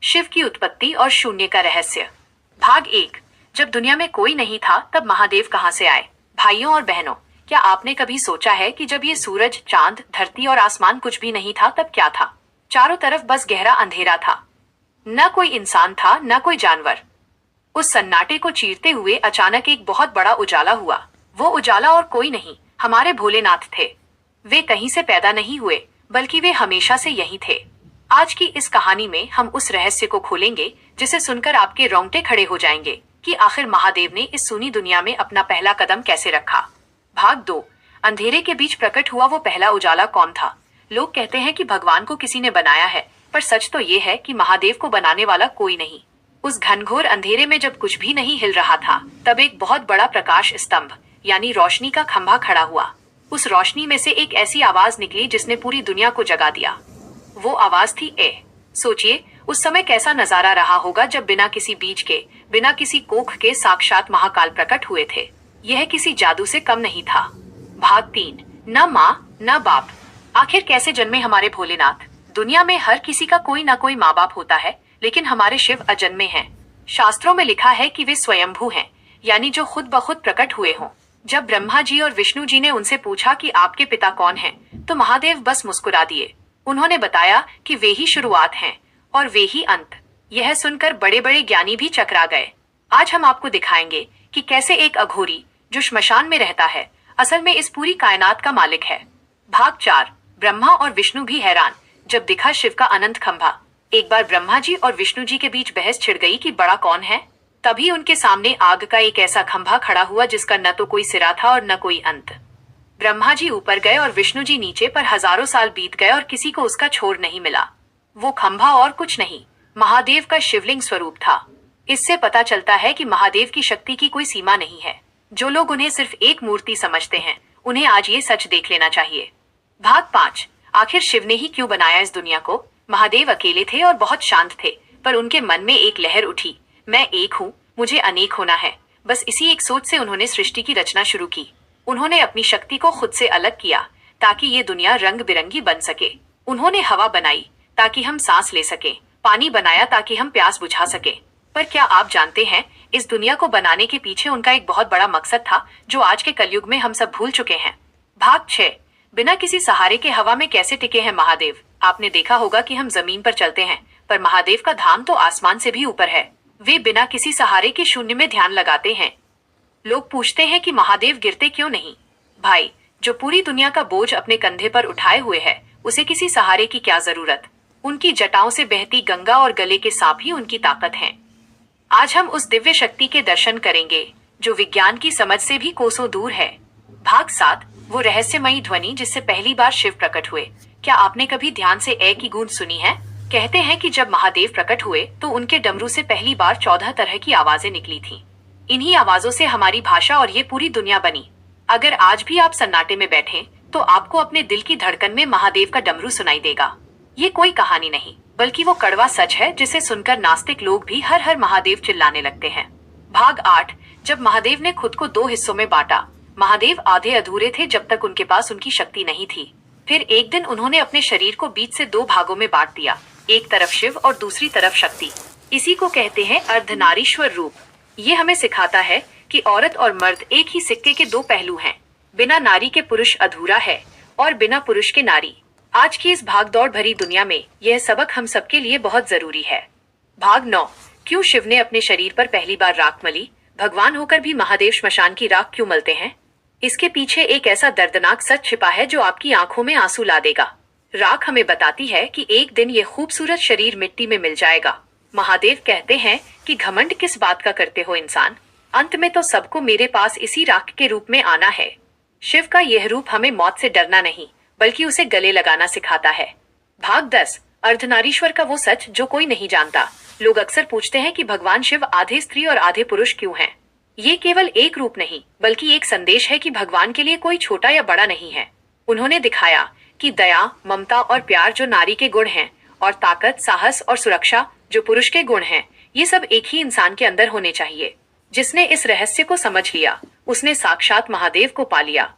शिव की उत्पत्ति और शून्य का रहस्य। भाग 1। जब दुनिया में कोई नहीं था तब महादेव कहाँ से आए? भाइयों और बहनों, क्या आपने कभी सोचा है कि जब ये सूरज, चांद, धरती और आसमान कुछ भी नहीं था तब क्या था? चारों तरफ बस गहरा अंधेरा था। न कोई इंसान था, न कोई जानवर। उस सन्नाटे को चीरते हुए अचानक एक बहुत बड़ा उजाला हुआ। वो उजाला और कोई नहीं, हमारे भोलेनाथ थे। वे कहीं से पैदा नहीं हुए, बल्कि वे हमेशा से यही थे। आज की इस कहानी में हम उस रहस्य को खोलेंगे जिसे सुनकर आपके रोंगटे खड़े हो जाएंगे कि आखिर महादेव ने इस सुनी दुनिया में अपना पहला कदम कैसे रखा। भाग 2। अंधेरे के बीच प्रकट हुआ वो पहला उजाला कौन था? लोग कहते हैं कि भगवान को किसी ने बनाया है, पर सच तो ये है कि महादेव को बनाने वाला कोई नहीं। उस घनघोर अंधेरे में जब कुछ भी नहीं हिल रहा था, तब एक बहुत बड़ा प्रकाश स्तंभ यानी रोशनी का खंभा खड़ा हुआ। उस रोशनी में से एक ऐसी आवाज निकली जिसने पूरी दुनिया को जगा दिया। वो आवाज थी ए। सोचिए उस समय कैसा नजारा रहा होगा जब बिना किसी बीज के, बिना किसी कोख के साक्षात महाकाल प्रकट हुए थे। यह किसी जादू से कम नहीं था। भाग 3। न माँ न बाप। आखिर कैसे जन्मे हमारे भोलेनाथ? दुनिया में हर किसी का कोई ना कोई माँ बाप होता है, लेकिन हमारे शिव अजन्मे हैं। शास्त्रों में लिखा है कि वे स्वयंभू हैं, यानी जो खुद ब खुद प्रकट हुए हों। जब ब्रह्मा जी और विष्णु जी ने उनसे पूछा कि आपके पिता कौन हैं, तो महादेव बस मुस्कुरा दिए। उन्होंने बताया कि वे ही शुरुआत हैं और वे ही अंत। यह सुनकर बड़े बड़े ज्ञानी भी चकरा गए। आज हम आपको दिखाएंगे कि कैसे एक अघोरी जो श्मशान में रहता है, असल में इस पूरी कायनात का मालिक है। भाग 4। ब्रह्मा और विष्णु भी हैरान जब दिखा शिव का अनंत खंभा। एक बार ब्रह्मा जी और विष्णु जी के बीच बहस छिड़ गई कि बड़ा कौन है। तभी उनके सामने आग का एक ऐसा खंभा खड़ा हुआ जिसका न तो कोई सिरा था और न कोई अंत। ब्रह्मा जी ऊपर गए और विष्णु जी नीचे, पर हजारों साल बीत गए और किसी को उसका छोर नहीं मिला। वो खंभा और कुछ नहीं, महादेव का शिवलिंग स्वरूप था। इससे पता चलता है कि महादेव की शक्ति की कोई सीमा नहीं है। जो लोग उन्हें सिर्फ एक मूर्ति समझते हैं, उन्हें आज ये सच देख लेना चाहिए। भाग 5। आखिर शिव ने ही क्यों बनाया इस दुनिया को? महादेव अकेले थे और बहुत शांत थे, पर उनके मन में एक लहर उठी, मैं एक हूँ, मुझे अनेक होना है। बस इसी एक सोच से उन्होंने सृष्टि की रचना शुरू की। उन्होंने अपनी शक्ति को खुद से अलग किया ताकि ये दुनिया रंग बिरंगी बन सके। उन्होंने हवा बनाई ताकि हम सांस ले सकें, पानी बनाया ताकि हम प्यास बुझा सकें। पर क्या आप जानते हैं, इस दुनिया को बनाने के पीछे उनका एक बहुत बड़ा मकसद था, जो आज के कलयुग में हम सब भूल चुके हैं। भाग 6। बिना किसी सहारे के हवा में कैसे टिके हैं महादेव? आपने देखा होगा कि हम जमीन पर चलते हैं, पर महादेव का धाम तो आसमान से भी ऊपर है। वे बिना किसी सहारे के शून्य में ध्यान लगाते हैं। लोग पूछते हैं कि महादेव गिरते क्यों नहीं? भाई, जो पूरी दुनिया का बोझ अपने कंधे पर उठाए हुए है, उसे किसी सहारे की क्या जरूरत? उनकी जटाओं से बहती गंगा और गले के सांप ही उनकी ताकत हैं। आज हम उस दिव्य शक्ति के दर्शन करेंगे जो विज्ञान की समझ से भी कोसों दूर है। भाग 7। वो रहस्यमयी ध्वनि जिससे पहली बार शिव प्रकट हुए। क्या आपने कभी ध्यान से ए की गूंज सुनी है? कहते हैं कि जब महादेव प्रकट हुए तो उनके डमरू से पहली बार 14 तरह की आवाजें निकली थी। इन्हीं आवाजों से हमारी भाषा और ये पूरी दुनिया बनी। अगर आज भी आप सन्नाटे में बैठे तो आपको अपने दिल की धड़कन में महादेव का डमरू सुनाई देगा। ये कोई कहानी नहीं, बल्कि वो कड़वा सच है जिसे सुनकर नास्तिक लोग भी हर हर महादेव चिल्लाने लगते हैं। भाग 8। जब महादेव ने खुद को 2 हिस्सों में बांटा। महादेव आधे अधूरे थे जब तक उनके पास उनकी शक्ति नहीं थी। फिर एक दिन उन्होंने अपने शरीर को बीच से 2 भागों में बांट दिया, एक तरफ शिव और दूसरी तरफ शक्ति। इसी को कहते हैं अर्धनारीश्वर रूप। ये हमें सिखाता है कि औरत और मर्द एक ही सिक्के के 2 पहलू हैं। बिना नारी के पुरुष अधूरा है और बिना पुरुष के नारी। आज की इस भागदौड़ भरी दुनिया में यह सबक हम सबके लिए बहुत जरूरी है। भाग 9। क्यों शिव ने अपने शरीर पर पहली बार राख मली? भगवान होकर भी महादेव श्मशान की राख क्यों मलते हैं? इसके पीछे एक ऐसा दर्दनाक सच छिपा है जो आपकी आंखों में आंसू ला देगा। राख हमें बताती है कि एक दिन ये खूबसूरत शरीर मिट्टी में मिल जाएगा। महादेव कहते हैं कि घमंड किस बात का करते हो इंसान, अंत में तो सबको मेरे पास इसी राख के रूप में आना है। शिव का यह रूप हमें मौत से डरना नहीं, बल्कि उसे गले लगाना सिखाता है। भाग 10। अर्धनारीश्वर का वो सच जो कोई नहीं जानता। लोग अक्सर पूछते हैं कि भगवान शिव आधे स्त्री और आधे पुरुष क्यों हैं? ये केवल एक रूप नहीं, बल्कि एक संदेश है कि भगवान के लिए कोई छोटा या बड़ा नहीं है। उन्होंने दिखाया कि दया, ममता और प्यार जो नारी के गुण हैं, और ताकत, साहस और सुरक्षा जो पुरुष के गुण हैं, ये सब एक ही इंसान के अंदर होने चाहिए। जिसने इस रहस्य को समझ लिया, उसने साक्षात महादेव को पा लिया।